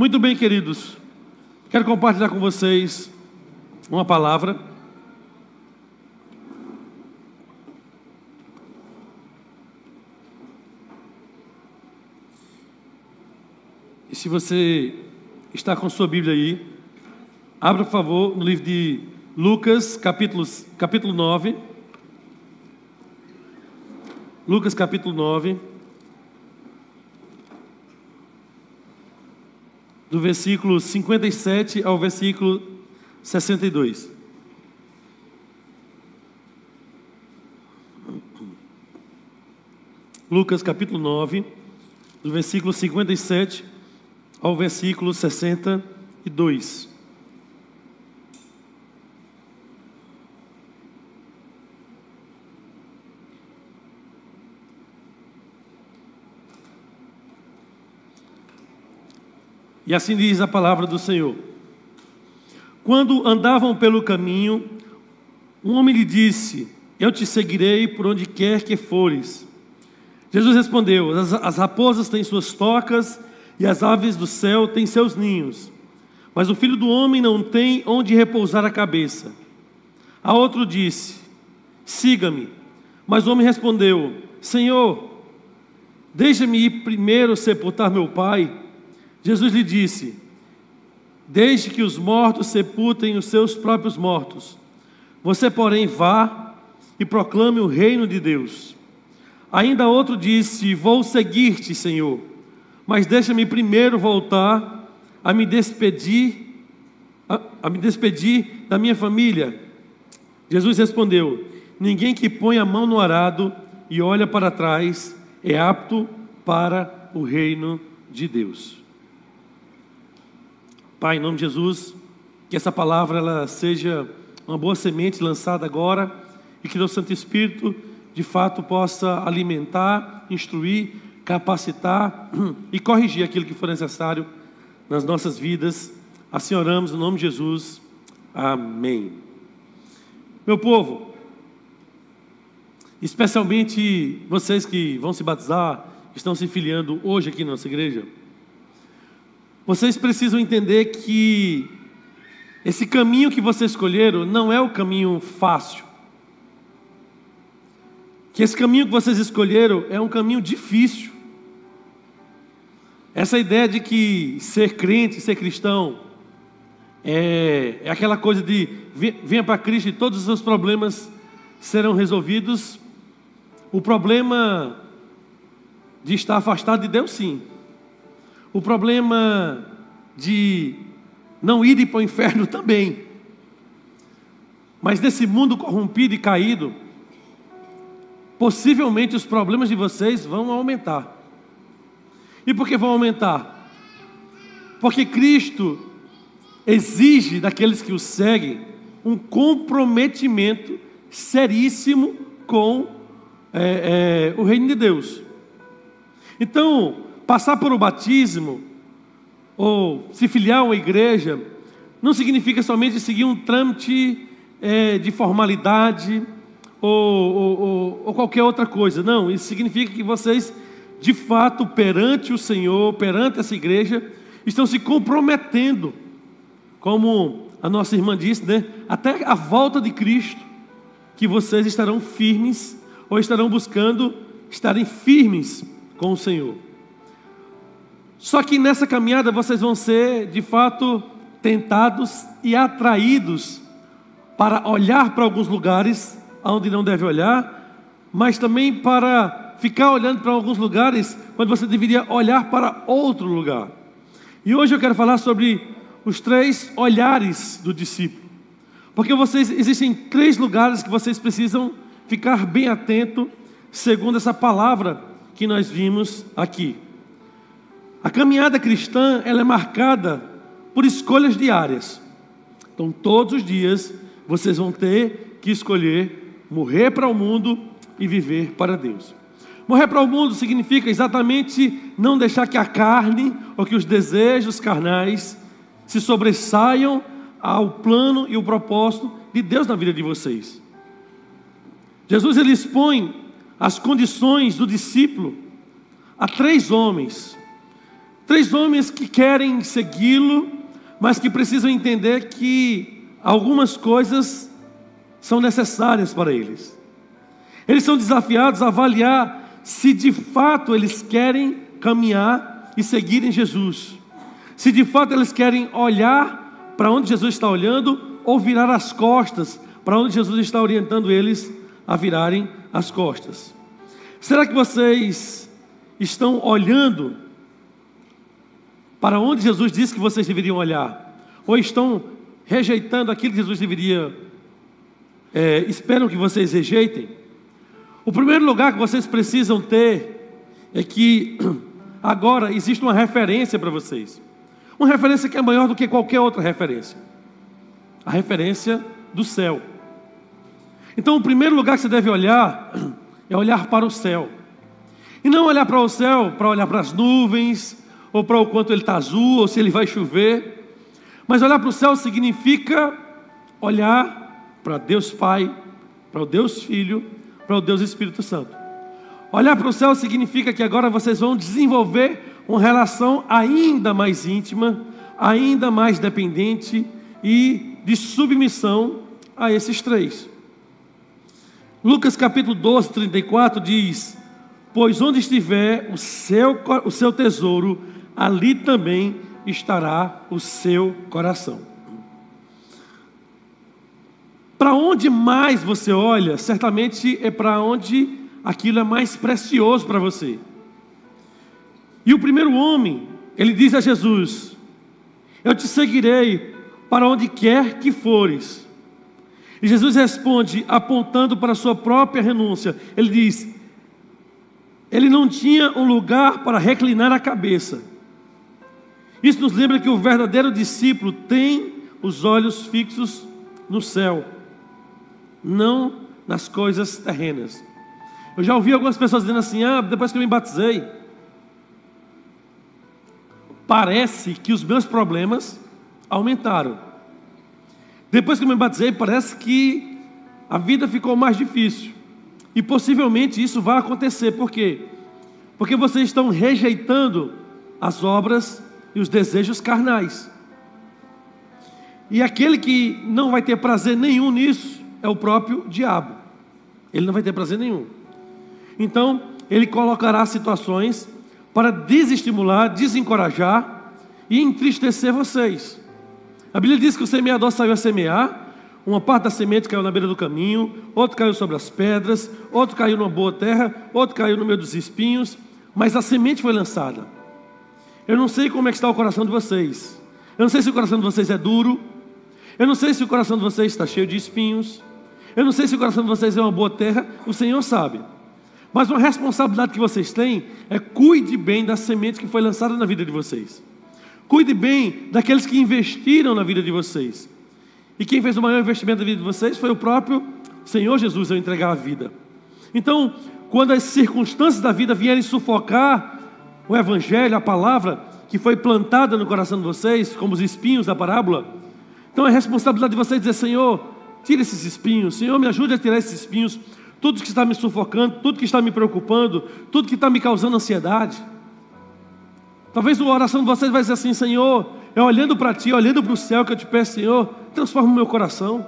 Muito bem, queridos, quero compartilhar com vocês uma palavra. E se você está com sua Bíblia aí, abra, por favor, no livro de Lucas, capítulo 9. Lucas, capítulo 9. Do versículo 57 ao versículo 62. Lucas capítulo 9, do versículo 57 ao versículo 62. E assim diz a palavra do Senhor. Quando andavam pelo caminho, um homem lhe disse: eu te seguirei por onde quer que fores. Jesus respondeu: as raposas têm suas tocas e as aves do céu têm seus ninhos, mas o Filho do Homem não tem onde repousar a cabeça. A outro disse: siga-me. Mas o homem respondeu: Senhor, deixa-me ir primeiro sepultar meu pai. Jesus lhe disse: deixe que os mortos sepultem os seus próprios mortos. Você, porém, vá e proclame o reino de Deus. Ainda outro disse: vou seguir-te, Senhor, mas deixa-me primeiro voltar a me despedir da minha família. Jesus respondeu: ninguém que põe a mão no arado e olha para trás é apto para o reino de Deus. Pai, em nome de Jesus, que essa palavra ela seja uma boa semente lançada agora e que o Santo Espírito de fato possa alimentar, instruir, capacitar e corrigir aquilo que for necessário nas nossas vidas. Assim oramos no nome de Jesus. Amém. Meu povo, especialmente vocês que vão se batizar, estão se filiando hoje aqui na nossa igreja, vocês precisam entender que esse caminho que vocês escolheram não é o caminho fácil. Que esse caminho que vocês escolheram é um caminho difícil. Essa ideia de que ser crente, ser cristão, é aquela coisa de venha para Cristo e todos os seus problemas serão resolvidos. O problema de estar afastado de Deus, sim. O problema de não ir para o inferno também. Mas nesse mundo corrompido e caído, possivelmente os problemas de vocês vão aumentar. E por que vão aumentar? Porque Cristo exige daqueles que o seguem um comprometimento seríssimo com o reino de Deus. Então, passar por o batismo ou se filiar a uma igreja não significa somente seguir um trâmite de formalidade ou qualquer outra coisa. Não, isso significa que vocês, de fato, perante o Senhor, perante essa igreja, estão se comprometendo, como a nossa irmã disse, né? Até a volta de Cristo, que vocês estarão firmes ou estarão buscando estarem firmes com o Senhor. Só que nessa caminhada vocês vão ser, de fato, tentados e atraídos para olhar para alguns lugares onde não deve olhar, mas também para ficar olhando para alguns lugares quando você deveria olhar para outro lugar. E hoje eu quero falar sobre os 3 olhares do discípulo, porque existem 3 lugares que vocês precisam ficar bem atento, segundo essa palavra que nós vimos aqui. A caminhada cristã, ela é marcada por escolhas diárias. Então, todos os dias, vocês vão ter que escolher morrer para o mundo e viver para Deus. Morrer para o mundo significa exatamente não deixar que a carne ou que os desejos carnais se sobressaiam ao plano e o propósito de Deus na vida de vocês. Jesus, ele expõe as condições do discípulo a 3 homens. 3 homens que querem segui-lo, mas que precisam entender que algumas coisas são necessárias para eles. Eles são desafiados a avaliar se de fato eles querem caminhar e seguir em Jesus. Se de fato eles querem olhar para onde Jesus está olhando ou virar as costas para onde Jesus está orientando eles a virarem as costas. Será que vocês estão olhando para onde Jesus disse que vocês deveriam olhar? Ou estão rejeitando aquilo que Jesus deveria, esperam que vocês rejeitem? O primeiro lugar que vocês precisam ter é que agora existe uma referência para vocês. Uma referência que é maior do que qualquer outra referência. A referência do céu. Então o primeiro lugar que você deve olhar é olhar para o céu. E não olhar para o céu para olhar para as nuvens, ou para o quanto ele está azul, ou se ele vai chover. Mas olhar para o céu significa olhar para Deus Pai, para o Deus Filho, para o Deus Espírito Santo. Olhar para o céu significa que agora vocês vão desenvolver uma relação ainda mais íntima, ainda mais dependente e de submissão a esses 3. Lucas capítulo 12, 34 diz: pois onde estiver o seu tesouro, ali também estará o seu coração. Para onde mais você olha, certamente é para onde aquilo é mais precioso para você. E o primeiro homem, ele diz a Jesus: eu te seguirei para onde quer que fores. E Jesus responde, apontando para a sua própria renúncia. Ele diz: ele não tinha um lugar para reclinar a cabeça. Isso nos lembra que o verdadeiro discípulo tem os olhos fixos no céu, não nas coisas terrenas. Eu já ouvi algumas pessoas dizendo assim: depois que eu me batizei, parece que os meus problemas aumentaram. Depois que eu me batizei, parece que a vida ficou mais difícil. E possivelmente isso vai acontecer. Por quê? Porque vocês estão rejeitando as obras e os desejos carnais. E aquele que não vai ter prazer nenhum nisso é o próprio diabo. Ele não vai ter prazer nenhum. Então, ele colocará situações para desestimular, desencorajar e entristecer vocês. A Bíblia diz que o semeador saiu a semear. Uma parte da semente caiu na beira do caminho, outro caiu sobre as pedras, outro caiu numa boa terra, outro caiu no meio dos espinhos, mas a semente foi lançada. Eu não sei como é que está o coração de vocês. Eu não sei se o coração de vocês é duro. Eu não sei se o coração de vocês está cheio de espinhos. Eu não sei se o coração de vocês é uma boa terra. O Senhor sabe. Mas uma responsabilidade que vocês têm é: cuide bem da semente que foi lançada na vida de vocês. Cuide bem daqueles que investiram na vida de vocês. E quem fez o maior investimento na vida de vocês foi o próprio Senhor Jesus ao entregar a vida. Então, quando as circunstâncias da vida vierem sufocar o Evangelho, a palavra que foi plantada no coração de vocês, como os espinhos da parábola, então é responsabilidade de vocês dizer: Senhor, tira esses espinhos. Senhor, me ajude a tirar esses espinhos. Tudo que está me sufocando, tudo que está me preocupando, tudo que está me causando ansiedade. Talvez a oração de vocês vai ser assim: Senhor, é olhando para Ti, olhando para o céu que eu te peço, Senhor, transforma o meu coração.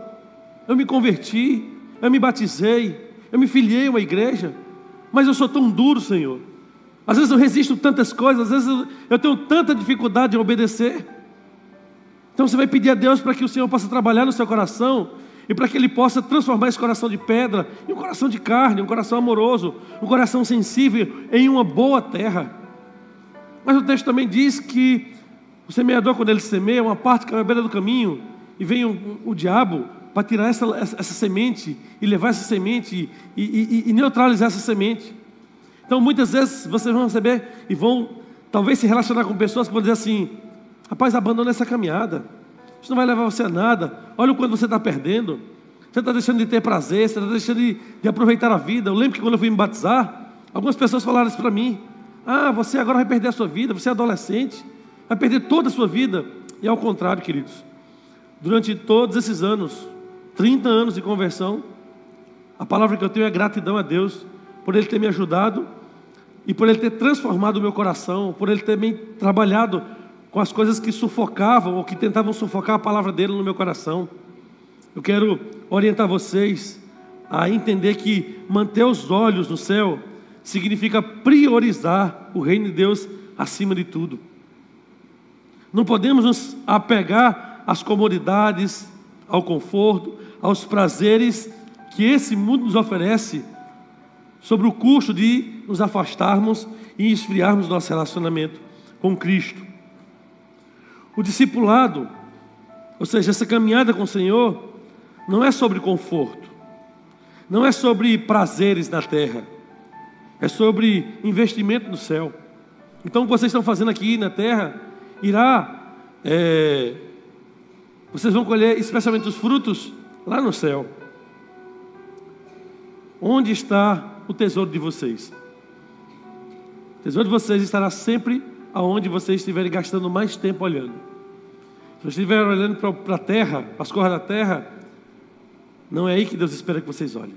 Eu me converti, eu me batizei, eu me filiei a uma igreja, mas eu sou tão duro, Senhor. Às vezes eu resisto tantas coisas, às vezes eu tenho tanta dificuldade em obedecer. Então você vai pedir a Deus para que o Senhor possa trabalhar no seu coração e para que Ele possa transformar esse coração de pedra em um coração de carne, um coração amoroso, um coração sensível em uma boa terra. Mas o texto também diz que o semeador, quando ele semeia, uma parte cai à beira do caminho e vem o diabo para tirar essa semente e levar essa semente e neutralizar essa semente. Então muitas vezes vocês vão receber e vão talvez se relacionar com pessoas que vão dizer assim: rapaz, abandona essa caminhada, isso não vai levar você a nada. Olha o quanto você está perdendo. Você está deixando de ter prazer, você está deixando de aproveitar a vida. Eu lembro que quando eu fui me batizar, algumas pessoas falaram isso para mim: você agora vai perder a sua vida, você é adolescente, vai perder toda a sua vida. E ao contrário, queridos, durante todos esses anos, 30 anos de conversão, a palavra que eu tenho é gratidão a Deus por Ele ter me ajudado e por Ele ter transformado o meu coração, por Ele ter me trabalhado com as coisas que sufocavam ou que tentavam sufocar a palavra dEle no meu coração. Eu quero orientar vocês a entender que manter os olhos no céu significa priorizar o reino de Deus acima de tudo. Não podemos nos apegar às comodidades, ao conforto, aos prazeres que esse mundo nos oferece, sobre o custo de nos afastarmos e esfriarmos nosso relacionamento com Cristo. O discipulado, ou seja, essa caminhada com o Senhor, não é sobre conforto, não é sobre prazeres na terra, é sobre investimento no céu. Então o que vocês estão fazendo aqui na terra, vocês vão colher especialmente os frutos lá no céu. Onde está o tesouro de vocês? O tesouro de vocês estará sempre aonde vocês estiverem gastando mais tempo olhando. Se vocês estiverem olhando para a terra, para as coisas da terra, não é aí que Deus espera que vocês olhem.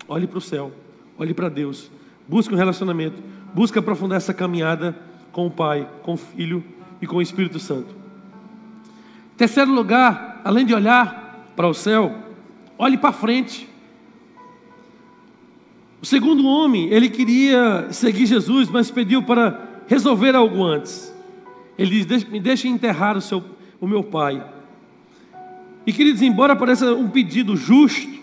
Olhe para o céu, olhe para Deus, busque um relacionamento, busque aprofundar essa caminhada com o Pai, com o Filho e com o Espírito Santo. Terceiro lugar, além de olhar para o céu, olhe para frente. O segundo homem, ele queria seguir Jesus, mas pediu para resolver algo antes. Ele diz: me deixe enterrar o meu pai. E queridos, embora pareça um pedido justo,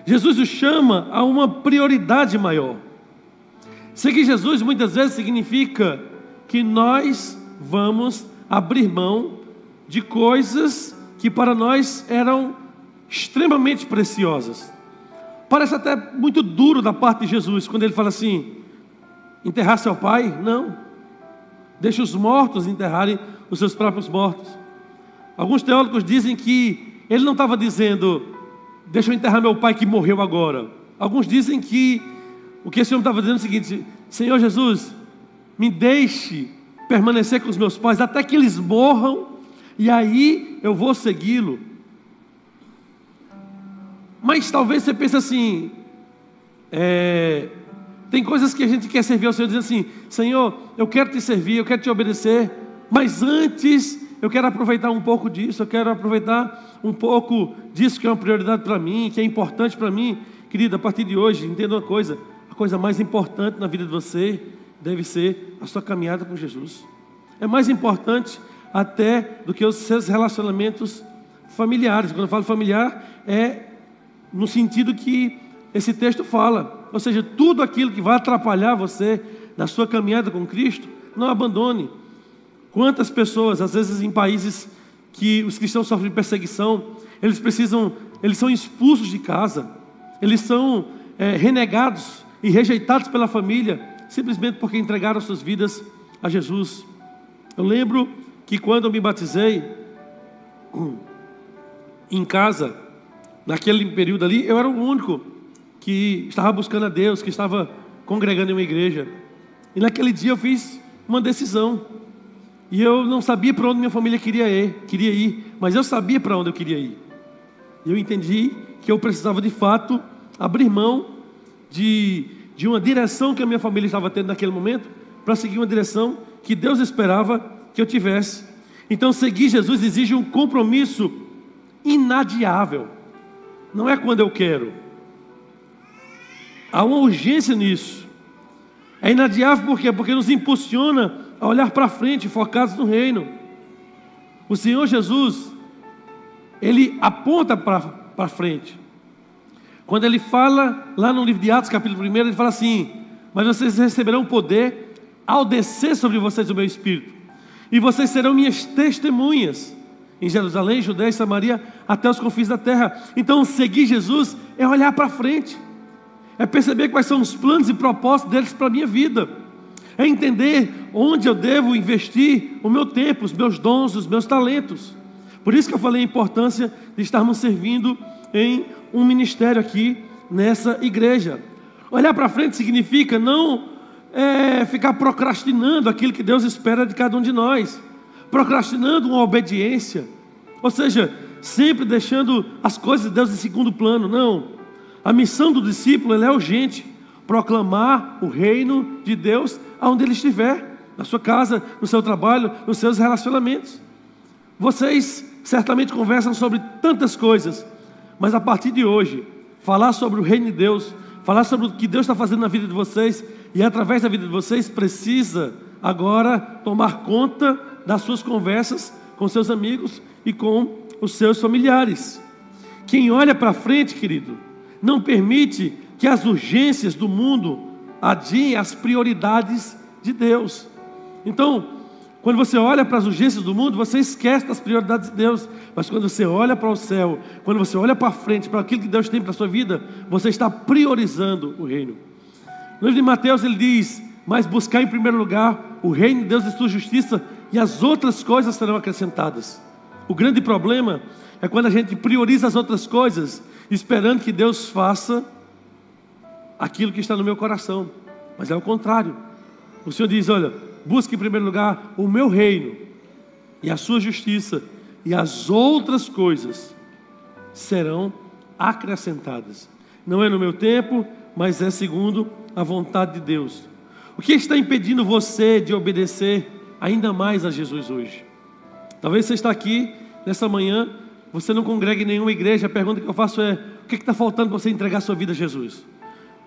Jesus o chama a uma prioridade maior. Seguir Jesus muitas vezes significa que nós vamos abrir mão de coisas que para nós eram extremamente preciosas. Parece até muito duro da parte de Jesus, quando ele fala assim: enterrar seu pai? Não. Deixe os mortos enterrarem os seus próprios mortos. Alguns teólogos dizem que ele não estava dizendo: deixa eu enterrar meu pai que morreu agora. Alguns dizem que o que esse homem estava dizendo é o seguinte: Senhor Jesus, me deixe permanecer com os meus pais até que eles morram, e aí eu vou segui-lo. Mas talvez você pense assim, tem coisas que a gente quer servir ao Senhor, dizendo assim: Senhor, eu quero te servir, eu quero te obedecer, mas antes eu quero aproveitar um pouco disso, eu quero aproveitar um pouco disso que é uma prioridade para mim, que é importante para mim. Querida, a partir de hoje, entenda uma coisa: a coisa mais importante na vida de você deve ser a sua caminhada com Jesus. É mais importante até do que os seus relacionamentos familiares. Quando eu falo familiar, é no sentido que esse texto fala. Ou seja, tudo aquilo que vai atrapalhar você na sua caminhada com Cristo, não abandone. Quantas pessoas, às vezes em países que os cristãos sofrem perseguição, eles são expulsos de casa, eles são renegados e rejeitados pela família, simplesmente porque entregaram suas vidas a Jesus. Eu lembro que quando eu me batizei em casa, naquele período ali, eu era o único que estava buscando a Deus, que estava congregando em uma igreja. E naquele dia eu fiz uma decisão. E eu não sabia para onde minha família queria ir, mas eu sabia para onde eu queria ir. E eu entendi que eu precisava de fato abrir mão de uma direção que a minha família estava tendo naquele momento, para seguir uma direção que Deus esperava que eu tivesse. Então seguir Jesus exige um compromisso inadiável. Não é quando eu quero. Há uma urgência nisso. É inadiável por quê? Porque nos impulsiona a olhar para frente, focados no reino. O Senhor Jesus, Ele aponta para frente. Quando Ele fala, lá no livro de Atos, capítulo 1, Ele fala assim: mas vocês receberão poder ao descer sobre vocês o meu Espírito, e vocês serão minhas testemunhas em Jerusalém, Judéia e Samaria, até os confins da terra. Então seguir Jesus é olhar para frente, é perceber quais são os planos e propósitos deles para a minha vida, é entender onde eu devo investir o meu tempo, os meus dons, os meus talentos. Por isso que eu falei a importância de estarmos servindo em um ministério aqui nessa igreja. Olhar para frente significa não ficar procrastinando aquilo que Deus espera de cada um de nós, procrastinando uma obediência, ou seja, sempre deixando as coisas de Deus em segundo plano. Não, a missão do discípulo ela é urgente. proclamar o reino de Deus aonde ele estiver, na sua casa, no seu trabalho, nos seus relacionamentos. Vocês certamente conversam sobre tantas coisas, mas a partir de hoje, falar sobre o reino de Deus, falar sobre o que Deus está fazendo na vida de vocês e através da vida de vocês, precisa agora tomar conta das suas conversas com seus amigos e com os seus familiares. Quem olha para frente, querido, não permite que as urgências do mundo adiem as prioridades de Deus. Então, quando você olha para as urgências do mundo, você esquece das prioridades de Deus. Mas quando você olha para o céu, quando você olha para frente, para aquilo que Deus tem para a sua vida, você está priorizando o reino. No livro de Mateus ele diz: mas buscar em primeiro lugar o reino de Deus e sua justiça, e as outras coisas serão acrescentadas. O grande problema é quando a gente prioriza as outras coisas, esperando que Deus faça aquilo que está no meu coração. Mas é o contrário. O Senhor diz: olha, busque em primeiro lugar o meu reino e a sua justiça, e as outras coisas serão acrescentadas. Não é no meu tempo, mas é segundo a vontade de Deus. O que está impedindo você de obedecer ainda mais a Jesus hoje? Talvez você está aqui nessa manhã, você não congrega em nenhuma igreja. A pergunta que eu faço é: o que está faltando para você entregar sua vida a Jesus?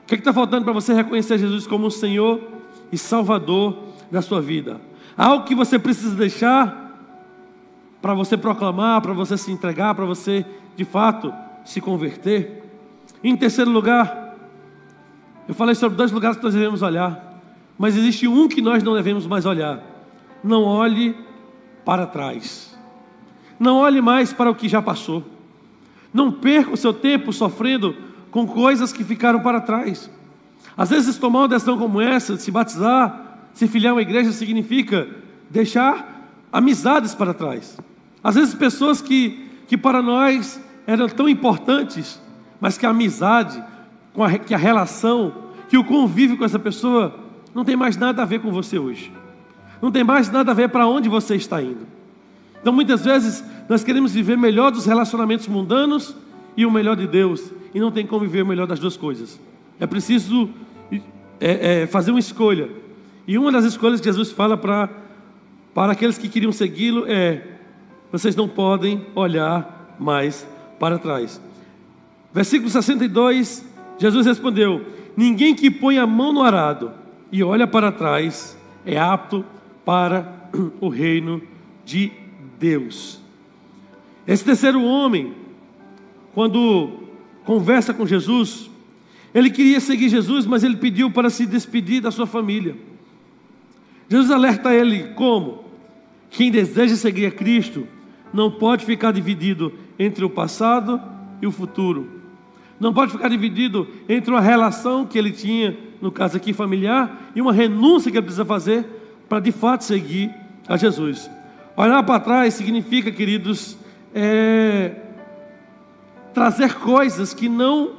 O que está faltando para você reconhecer Jesus como o Senhor e Salvador da sua vida? Algo que você precisa deixar para você proclamar, para você se entregar, para você de fato se converter? Em terceiro lugar, eu falei sobre 2 lugares que nós devemos olhar, mas existe um que nós não devemos mais olhar. Não olhe para trás. Não olhe mais para o que já passou. Não perca o seu tempo sofrendo com coisas que ficaram para trás. Às vezes tomar uma decisão como essa, de se batizar, se filiar a uma igreja, significa deixar amizades para trás. Às vezes pessoas que para nós eram tão importantes, mas que a amizade, que a relação, que o convívio com essa pessoa não tem mais nada a ver com você hoje. Não tem mais nada a ver para onde você está indo. Então muitas vezes nós queremos viver melhor dos relacionamentos mundanos e o melhor de Deus, e não tem como viver o melhor das duas coisas. É preciso fazer uma escolha. E uma das escolhas que Jesus fala para aqueles que queriam segui-lo é: vocês não podem olhar mais para trás. Versículo 62, Jesus respondeu: ninguém que põe a mão no arado e olha para trás é apto para o reino de Deus. Esse terceiro homem, quando conversa com Jesus, ele queria seguir Jesus, mas ele pediu para se despedir da sua família. Jesus alerta ele como: quem deseja seguir a Cristo não pode ficar dividido entre o passado e o futuro. Não pode ficar dividido entre uma relação que ele tinha, no caso aqui familiar, e uma renúncia que ele precisa fazer para de fato seguir a Jesus. Olhar para trás significa, queridos, trazer coisas que não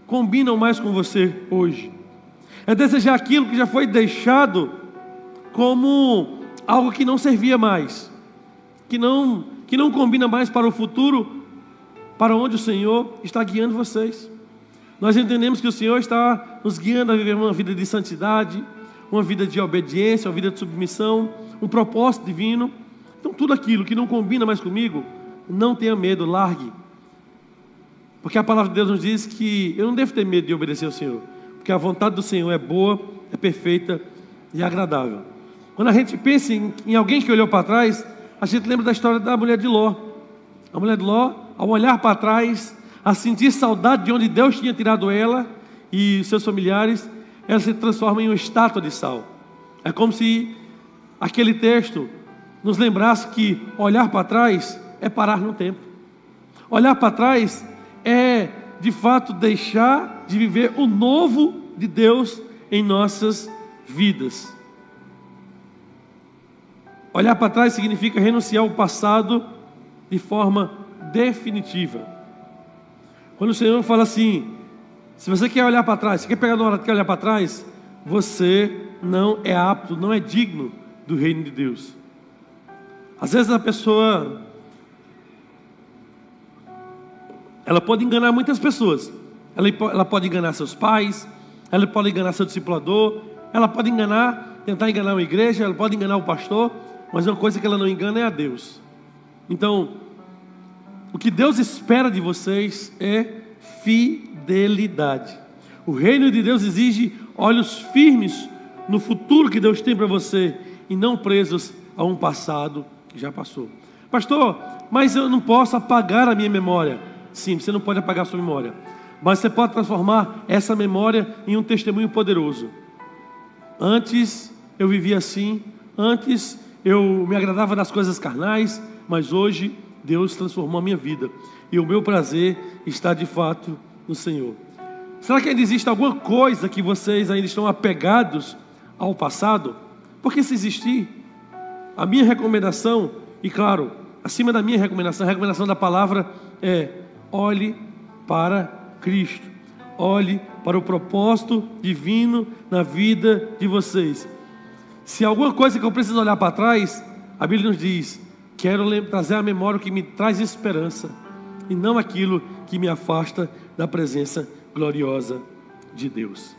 combinam mais com você hoje. É desejar aquilo que já foi deixado como algo que não servia mais, que não combina mais para o futuro, para onde o Senhor está guiando vocês. Nós entendemos que o Senhor está nos guiando a viver uma vida de santidade, uma vida de obediência, uma vida de submissão, um propósito divino. Então tudo aquilo que não combina mais comigo, não tenha medo, largue. Porque a palavra de Deus nos diz que eu não devo ter medo de obedecer ao Senhor, porque a vontade do Senhor é boa, é perfeita e agradável. Quando a gente pensa em alguém que olhou para trás, a gente lembra da história da mulher de Ló. A mulher de Ló, ao olhar para trás, a sentir saudade de onde Deus tinha tirado ela e seus familiares, ela se transforma em uma estátua de sal. É como se aquele texto nos lembrasse que olhar para trás é parar no tempo. Olhar para trás é, de fato, deixar de viver o novo de Deus em nossas vidas. Olhar para trás significa renunciar ao passado de forma definitiva. Quando o Senhor fala assim: se você quer olhar para trás, se quer pegar na hora que quer olhar para trás, você não é apto, não é digno do reino de Deus. Às vezes a pessoa, ela pode enganar muitas pessoas. Ela pode enganar seus pais, ela pode enganar seu discipulador, ela pode tentar enganar uma igreja, ela pode enganar o pastor, mas uma coisa que ela não engana é a Deus. Então, o que Deus espera de vocês é fidelidade. O reino de Deus exige olhos firmes no futuro que Deus tem para você e não presos a um passado que já passou. Pastor, mas eu não posso apagar a minha memória. Sim, você não pode apagar a sua memória, mas você pode transformar essa memória em um testemunho poderoso. Antes eu vivia assim, antes eu me agradava das coisas carnais, mas hoje Deus transformou a minha vida e o meu prazer está de fato no Senhor. Será que ainda existe alguma coisa que vocês ainda estão apegados ao passado? Porque se existir, a minha recomendação, e claro, acima da minha recomendação, a recomendação da palavra é: olhe para Cristo, olhe para o propósito divino na vida de vocês. Se alguma coisa que eu preciso olhar para trás, a Bíblia nos diz: quero trazer à memória o que me traz esperança e não aquilo que me afasta da presença gloriosa de Deus.